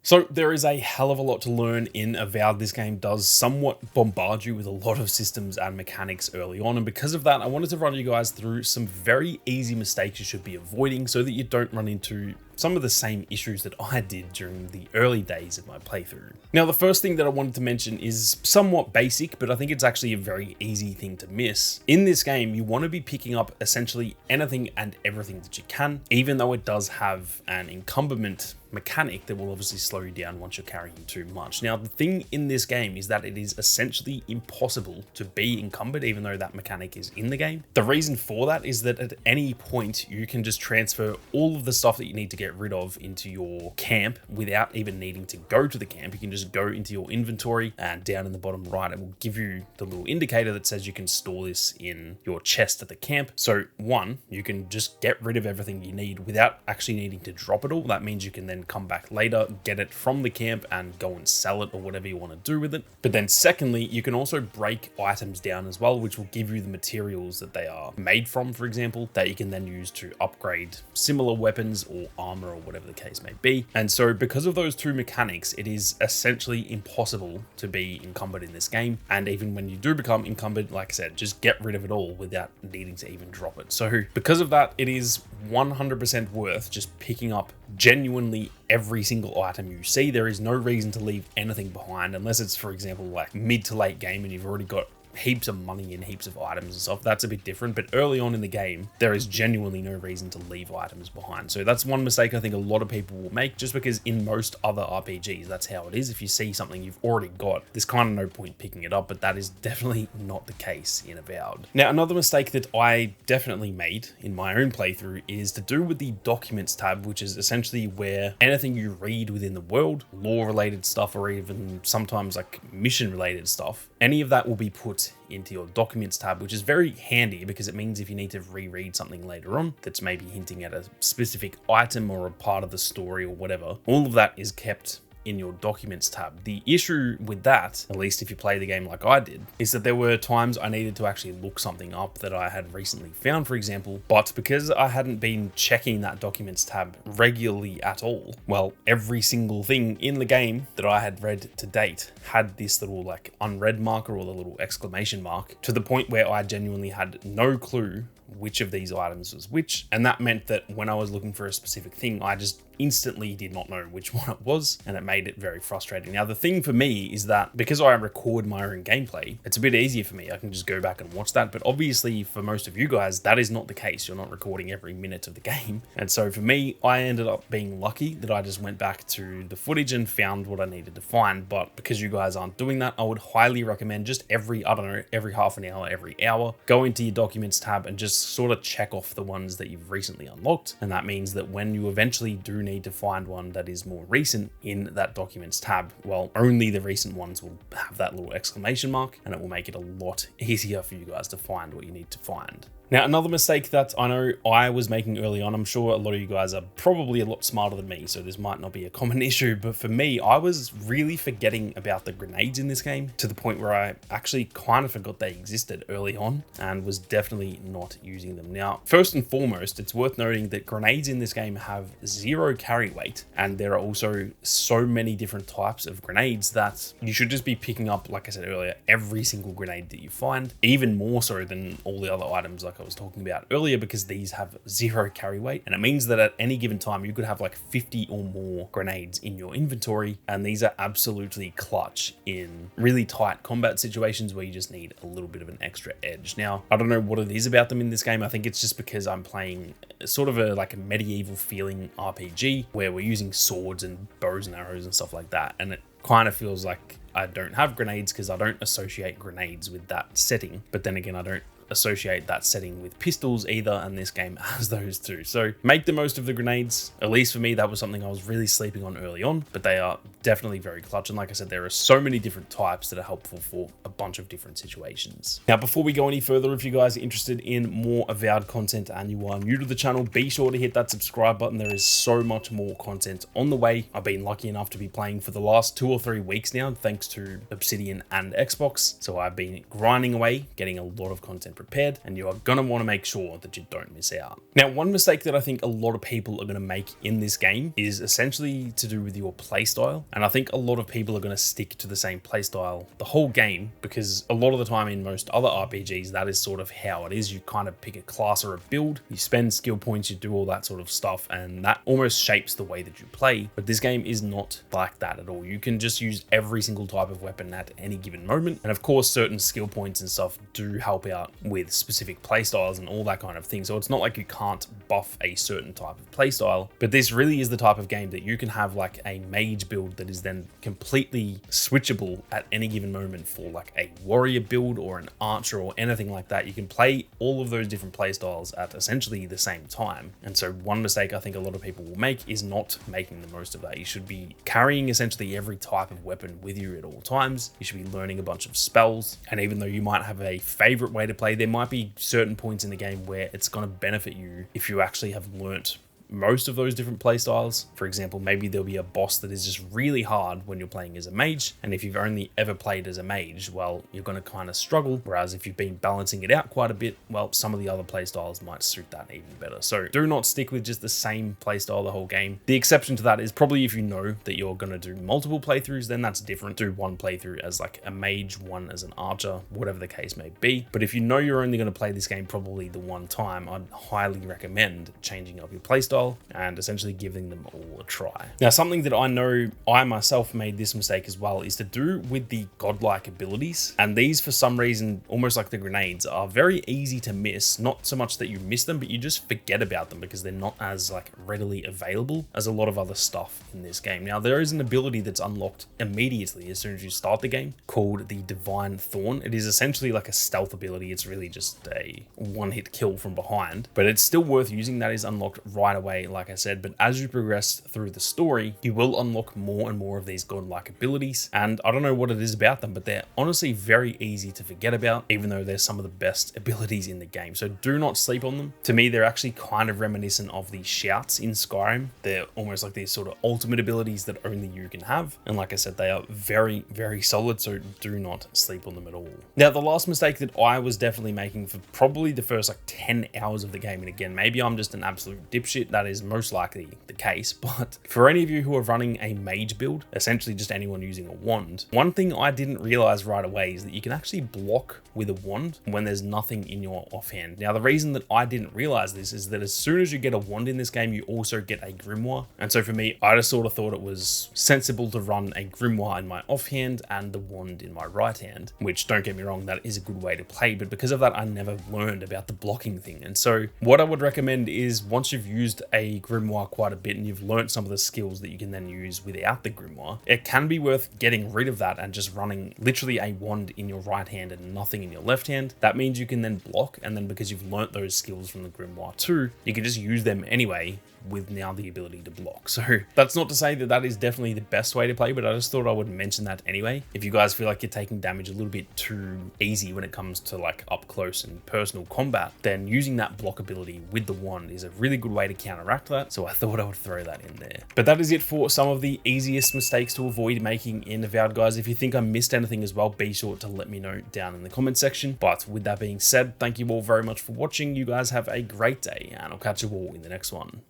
So there is a hell of a lot to learn in Avowed. This game does somewhat bombard you with a lot of systems and mechanics early on, and because of that, I wanted to run you guys through some very easy mistakes you should be avoiding so that you don't run into some of the same issues that I did during the early days of my playthrough. Now, the first thing that I wanted to mention is somewhat basic, but I think it's actually a very easy thing to miss. In this game, you want to be picking up essentially anything and everything that you can, even though it does have an incumbent mechanic that will obviously slow you down once you're carrying too much. Now, the thing in this game is that it is essentially impossible to be encumbered, even though that mechanic is in the game. The reason for that is that at any point, you can just transfer all of the stuff that you need to get rid of into your camp without even needing to go to the camp. You can just go into your inventory, and down in the bottom right, it will give you the little indicator that says you can store this in your chest at the camp. So one, you can just get rid of everything you need without actually needing to drop it all. That means you can then come back later, get it from the camp and go and sell it or whatever you want to do with it. But then secondly, you can also break items down as well, which will give you the materials that they are made from, for example, that you can then use to upgrade similar weapons or armor or whatever the case may be. And so because of those two mechanics, it is essentially impossible to be encumbered in this game. And even when you do become encumbered, like I said, just get rid of it all without needing to even drop it. So because of that, it is 100% worth just picking up genuinely every single item you see. There is no reason to leave anything behind unless it's, for example, like mid to late game and you've already got heaps of money and heaps of items and stuff. That's a bit different, but early on in the game, there is genuinely no reason to leave items behind. So that's one mistake I think a lot of people will make, just because in most other RPGs, that's how it is. If you see something you've already got, there's kind of no point picking it up, but that is definitely not the case in Avowed. Now, another mistake that I definitely made in my own playthrough is to do with the Documents tab, which is essentially where anything you read within the world, lore-related stuff, or even sometimes like mission-related stuff, any of that will be put into your Documents tab, which is very handy because it means if you need to reread something later on that's maybe hinting at a specific item or a part of the story or whatever, all of that is kept in your Documents tab. The issue with that, at least if you play the game like I did, is that there were times I needed to actually look something up that I had recently found, for example, but because I hadn't been checking that Documents tab regularly at all, well, every single thing in the game that I had read to date had this little like unread marker or the little exclamation mark, to the point where I genuinely had no clue which of these items was which, and that meant that when I was looking for a specific thing, I just instantly did not know which one it was, and it made it very frustrating. Now, the thing for me is that because I record my own gameplay, it's a bit easier for me. I can just go back and watch that, but obviously for most of you guys, that is not the case. You're not recording every minute of the game, and so for me, I ended up being lucky that I just went back to the footage and found what I needed to find. But because you guys aren't doing that, I would highly recommend just every half an hour, every hour, go into your Documents tab and just sort of check off the ones that you've recently unlocked. And that means that when you eventually do need to find one that is more recent in that Documents tab, well, only the recent ones will have that little exclamation mark, and it will make it a lot easier for you guys to find what you need to find. Now, another mistake that I know I was making early on, I'm sure a lot of you guys are probably a lot smarter than me, so this might not be a common issue, but for me, I was really forgetting about the grenades in this game to the point where I actually kind of forgot they existed early on and was definitely not using them. Now, first and foremost, it's worth noting that grenades in this game have 0 carry weight, and there are also so many different types of grenades that you should just be picking up, like I said earlier, every single grenade that you find, even more so than all the other items like I was talking about earlier, because these have 0 carry weight, and it means that at any given time you could have like 50 or more grenades in your inventory, and these are absolutely clutch in really tight combat situations where you just need a little bit of an extra edge. Now, I don't know what it is about them in this game. I think it's just because I'm playing sort of a medieval feeling RPG where we're using swords and bows and arrows and stuff like that, and it kind of feels like I don't have grenades because I don't associate grenades with that setting. But then again, I don't associate that setting with pistols either, and this game has those too. So make the most of the grenades. At least for me, that was something I was really sleeping on early on, but they are definitely very clutch. And like I said, there are so many different types that are helpful for a bunch of different situations. Now, before we go any further, if you guys are interested in more Avowed content and you are new to the channel, be sure to hit that subscribe button. There is so much more content on the way. I've been lucky enough to be playing for the last 2 or 3 weeks now, thanks to Obsidian and Xbox. So I've been grinding away, getting a lot of content prepared, and you are going to want to make sure that you don't miss out. Now, one mistake that I think a lot of people are going to make in this game is essentially to do with your playstyle. And I think a lot of people are going to stick to the same playstyle the whole game, because a lot of the time in most other RPGs, that is sort of how it is. You kind of pick a class or a build, you spend skill points, you do all that sort of stuff, and that almost shapes the way that you play. But this game is not like that at all. You can just use every single type of weapon at any given moment. And of course, certain skill points and stuff do help out with specific playstyles and all that kind of thing. So it's not like you can't buff a certain type of playstyle, but this really is the type of game that you can have like a mage build that is then completely switchable at any given moment for like a warrior build or an archer or anything like that. You can play all of those different playstyles at essentially the same time. And so one mistake I think a lot of people will make is not making the most of that. You should be carrying essentially every type of weapon with you at all times. You should be learning a bunch of spells. And even though you might have a favorite way to play, there might be certain points in the game where it's going to benefit you if you actually have learnt most of those different playstyles. For example, maybe there'll be a boss that is just really hard when you're playing as a mage, and if you've only ever played as a mage, well, you're going to kind of struggle, whereas if you've been balancing it out quite a bit, well, some of the other playstyles might suit that even better. So do not stick with just the same playstyle the whole game. The exception to that is probably if you know that you're going to do multiple playthroughs, then that's different. Do one playthrough as like a mage, one as an archer, whatever the case may be. But if you know you're only going to play this game probably the one time, I'd highly recommend changing up your playstyle and essentially giving them all a try. Now, something that I know I myself made this mistake as well is to do with the godlike abilities. And these, for some reason, almost like the grenades, are very easy to miss. Not so much that you miss them, but you just forget about them because they're not as like readily available as a lot of other stuff in this game. Now, there is an ability that's unlocked immediately as soon as you start the game called the Divine Thorn. It is essentially like a stealth ability. It's really just a one-hit kill from behind, but it's still worth using. That is unlocked right away, like I said. But as you progress through the story, you will unlock more and more of these godlike abilities, and I don't know what it is about them, but they're honestly very easy to forget about, even though they're some of the best abilities in the game. So do not sleep on them. To me, they're actually kind of reminiscent of the shouts in Skyrim. They're almost like these sort of ultimate abilities that only you can have, and like I said, they are very, very solid, so do not sleep on them at all. Now, the last mistake that I was definitely making for probably the first like 10 hours of the game, and again, maybe I'm just an absolute dipshit, that is most likely the case, but for any of you who are running a mage build, essentially just anyone using a wand, one thing I didn't realize right away is that you can actually block with a wand when there's nothing in your offhand. Now, the reason that I didn't realize this is that as soon as you get a wand in this game, you also get a grimoire. And so for me, I just sort of thought it was sensible to run a grimoire in my offhand and the wand in my right hand, which, don't get me wrong, that is a good way to play, but because of that, I never learned about the blocking thing. And so what I would recommend is once you've used a grimoire quite a bit and you've learned some of the skills that you can then use without the grimoire, it can be worth getting rid of that and just running literally a wand in your right hand and nothing in your left hand. That means you can then block, and then because you've learnt those skills from the grimoire too, you can just use them anyway with now the ability to block. So that's not to say that that is definitely the best way to play, but I just thought I would mention that anyway. If you guys feel like you're taking damage a little bit too easy when it comes to like up close and personal combat, then using that block ability with the wand is a really good way to counteract that. So I thought I would throw that in there. But that is it for some of the easiest mistakes to avoid making in Avowed, guys. If you think I missed anything as well, be sure to let me know down in the comment section. But with that being said, thank you all very much for watching. You guys have a great day, and I'll catch you all in the next one.